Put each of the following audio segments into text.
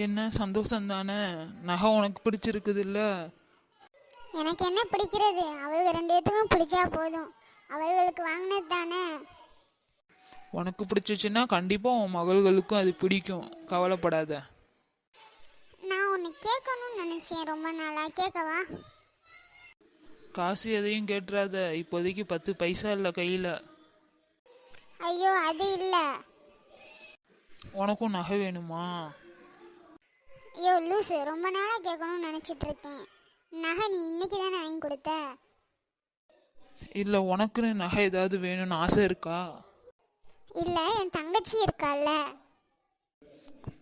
என்ன சந்தோஷம் தானே? நகை உனக்கு பிடிச்சிருக்குது இல்ல? எனக்கு என்ன பிடிக்கிறது, அவளுக்கு ரெண்டு பேத்துக்கும் பிடிச்சா போதும். அவளுக்கு வாங்கினது தானே. உனக்கு பிடிச்சிச்சுன்னா கண்டிப்பா உன் மகள்களுக்கும் அது பிடிக்கும், கவலைப்படாத. நான் உன்னை கேட்கணும்னு நினைச்சேன் ரொம்ப நாளா, கேட்கவா? காசு எதையும் கேட்டுறாத, இப்போதைக்கு 10 பைசா இல்லை கையில. ஐயோ அது இல்லை. உனக்கும் நகை வேணுமா? ஐயோ லூசு, ரொம்ப நாளாக கேட்கணும்னு நினச்சிட்டு இருக்கேன். நகை நீ இன்னைக்கு தானே வாங்கி கொடுத்த. இல்லை, உனக்குன்னு நகை ஏதாவது வேணும்னு ஆசை இருக்கா? இல்லை, என் தங்கச்சி இருக்கால்ல.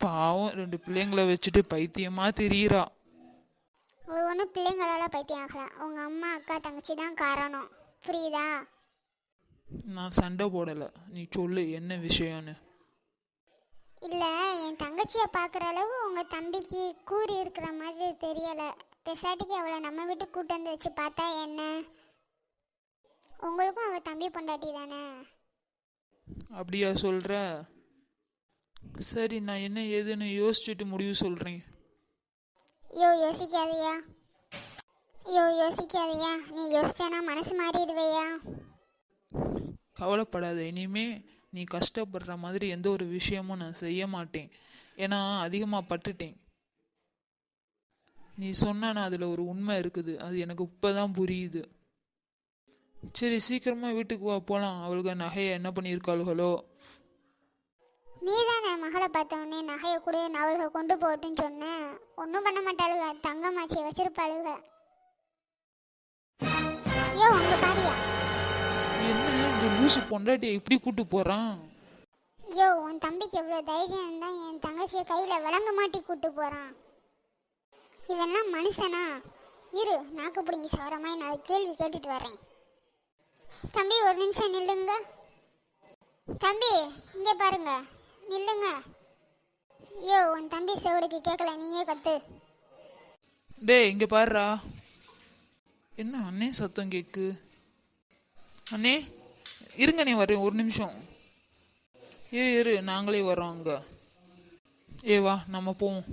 பாவம், 2 பிள்ளைங்களை வச்சுட்டு பைத்தியமா திரியிறா. ஒன்றும் பிள்ளைங்களால பைத்தியம் ஆகல, உங்கள் அம்மா அக்கா தங்கச்சி தான் காரணம், புரியுதா? நான் சண்டை போடலை, நீ சொல்லு என்ன விஷயம்னு. இல்லை, என் தங்கச்சியை பார்க்குற அளவு உங்கள் தம்பிக்கு கூறி இருக்கிற மாதிரி தெரியலை. பெசாட்டிக்கு அவளை நம்ம வீட்டுக்கு கூட்டு வந்து வச்சு பார்த்தா என்ன? உங்களுக்கும் அவள் தம்பி பொண்டாட்டி தானே. அப்படியா சொல்ற? சரி, நான் என்ன ஏதுன்னு யோசிச்சுட்டு முடிவு சொல்றேன். யோசிக்காதையா, யோசிக்காதையா. நீ யோசிச்சானா மனசு மாறிடுவையா? கவலைப்படாத, இனிமே நீ கஷ்டப்படுற மாதிரி எந்த ஒரு விஷயமும் நான் செய்ய மாட்டேன். ஏன்னா அதிகமாக பட்டுட்டேன். நீ சொன்னா அதில் ஒரு உண்மை இருக்குது, அது எனக்கு இப்போதான் புரியுது. சரி, சீக்கிரமா வீட்டுக்கு வா, போகலாம். அவளுக்கு நகையை என்ன பண்ணியிருக்காளுகளோ? நீ தானே மகளை பார்த்த உடனே நகையை கூட அவளுக கொண்டு போட்டுன்னு சொன்னேன். ஒன்றும் பண்ண மாட்டாளுக, தங்கமாச்சி வச்சிருப்பாளுக. உங்க பாரியா என்ன இந்த லூசு பொண்டாட்டியை இப்படி கூட்டு போறான்? உன் தம்பிக்கு எவ்வளோ தைரியம் தான் என் தங்கச்சியை கையில் விளங்க மாட்டி கூட்டு போகிறான். இவெல்லாம் மனுஷனா? இரு, நாக்கு பிடிங்கி சவரமாய் நான் கேள்வி கேட்டுட்டு வரேன். தம்பி ஒரு நிமிஷம் நில்லுங்க. தம்பி இங்கே பாருங்க, நில்லுங்க. உன் தம்பி செவடுக்கு கேட்கல, நீயே கத்து. டேய் இங்க பாருடா. என்ன அண்ணே சத்தம் கேக்கு? அண்ணே இருங்க, நீ வரேன் ஒரு நிமிஷம். இரு நாங்களே வரோம் அங்க. வா நம்ம போவோம்.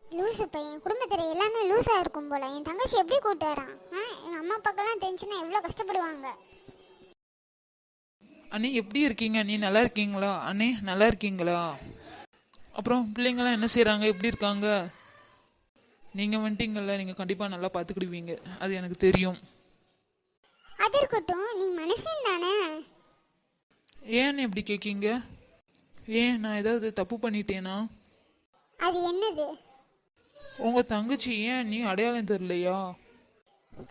லூசு பையன், குடும்பத்தில் எல்லாமே லூஸாக இருக்கும் போல. என் தங்கச்சி எப்படி கூட்டு வரான்? எங்கள் அம்மா அப்பாக்கெல்லாம் தெரிஞ்சுன்னா எவ்வளோ கஷ்டப்படுவாங்க. அண்ணே எப்படி இருக்கீங்க? நீ நல்லா இருக்கீங்களா? அண்ணே நல்லா இருக்கீங்களா? அப்புறம் பிள்ளைங்களாம் என்ன செய்கிறாங்க, எப்படி இருக்காங்க? நீங்கள் வந்துட்டீங்கல்ல, நீங்கள் கண்டிப்பாக நல்லா பார்த்துக்கிடுவீங்க, அது எனக்கு தெரியும். அது இருக்கட்டும், நீ மனுஷன் தானே. ஏன்னு எப்படி கேட்கீங்க? ஏன் நான் ஏதாவது தப்பு பண்ணிட்டேனா? அது என்னது? உங்கள் தங்கச்சி ஏன் நீ அடையாளம் தெரியலையா?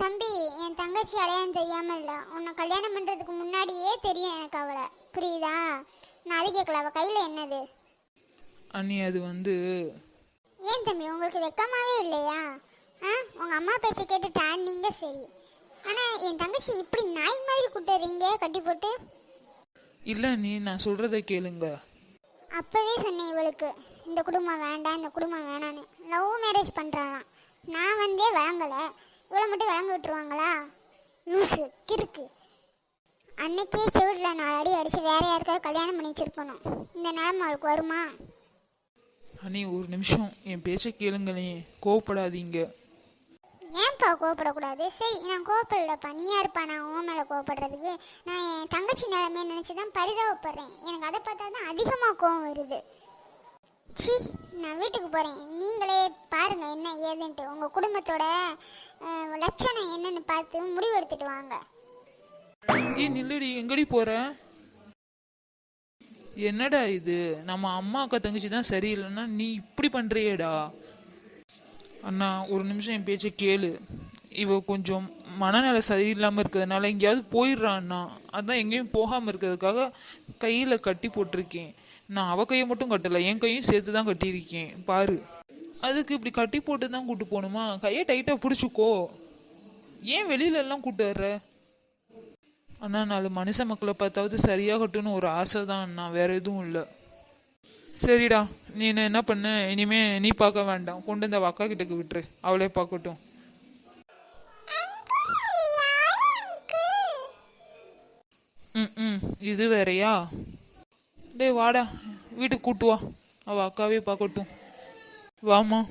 தம்பி, என் தங்கச்சி அடையாளம் தெரியாம இல்லை, உன்னை கல்யாணம் பண்ணுறதுக்கு முன்னாடியே தெரியும் எனக்கு அவளை, புரியுதா? நான் அது கேட்கல, அவள் கையில் என்னது? அண்ணி அது வந்து... ஏன் தம்பி, உங்களுக்கு வெக்கமாவே இல்லையா? உங்கள் அம்மா பேச்சை கேட்டுட்டு ஆடினீங்க சரி, ஆனால் என் தங்கச்சி இப்படி நாய் மாதிரி கூட்டுறீங்க கட்டி போட்டு. இல்லை நீ நான் சொல்கிறத கேளுங்க. அப்போவே சொன்னேன் இவளுக்கு, இந்த குடும்பம் வேண்டாம் இந்த குடும்பம் வேணான்னு. லவ் மேரேஜ் பண்ணுறாளாம், நான் வந்தே வழங்கலை, இவளை மட்டும் வழங்க விட்டுருவாங்களா? லூசு கிறுக்கு. அன்னைக்கே செவிட்டில் 4 அடி அடித்து வேற யாருக்காவது கல்யாணம் பண்ணி வச்சிருக்கணும். இந்த நிலைமை அவளுக்கு வருமா? அண்ணி ஒரு நிமிஷம் என் பேச்சை கேளுங்களே, கோவப்படாதீங்க. ஏன்ப்பா கோவப்படக்கூடாது? சரி, நான் கோவப்படலப்பா, நீயா இருப்பா நான் உன் மேலே கோவப்படுறதுக்கு? நான் என் தங்கச்சி நிலைமையை நினச்சி தான் பரிதாபப்படுறேன். எனக்கு அதை பார்த்தா தான் அதிகமாக கோவம் வருது. சி, நான் வீட்டுக்கு போகிறேன், நீங்களே பாருங்க என்ன ஏதுன்ட்டு. உங்கள் குடும்பத்தோட லட்சணம் என்னன்னு பார்த்து முடிவு எடுத்துட்டு வாங்க. நில்லடி, எங்கடி போற? என்னடா இது, நம்ம அம்மா அக்கா தங்கச்சி தான் சரியில்லைன்னா நீ இப்படி பண்றியேடா. அண்ணா ஒரு நிமிஷம் என் பேச்சை கேளு. இவ கொஞ்சம் மனநல சரியில்லாமல் இருக்கிறதுனால எங்கேயாவது போயிடுறான்னா, அதான் எங்கேயும் போகாமல் இருக்கிறதுக்காக கையில் கட்டி போட்டிருக்கேன். நான் அவ கையை மட்டும் கட்டலை, என் கையும் சேர்த்து தான் கட்டியிருக்கேன் பாரு. அதுக்கு இப்படி கட்டி போட்டு தான் கூட்டு போகணுமா? கையை டைட்டாக பிடிச்சிக்கோ. ஏன் வெளியிலலாம் கூட்டு வர்ற? அண்ணா 4 மனுஷ மக்களை பார்த்தாவது சரியாகட்டும்னு ஒரு ஆசை தான் அண்ணா, வேற எதுவும் இல்லை. சரிடா, நீ என்ன பண்ண, இனிமே நீ பார்க்க வேண்டாம், கொண்டு இந்த அக்கா கிட்டக்கு விட்டுரு, அவளே பார்க்கட்டும். இது வேறையா? டே வாடா, வீட்டுக்கு கூட்டு வா, அவள் அக்காவே பார்க்கட்டும். வாமா.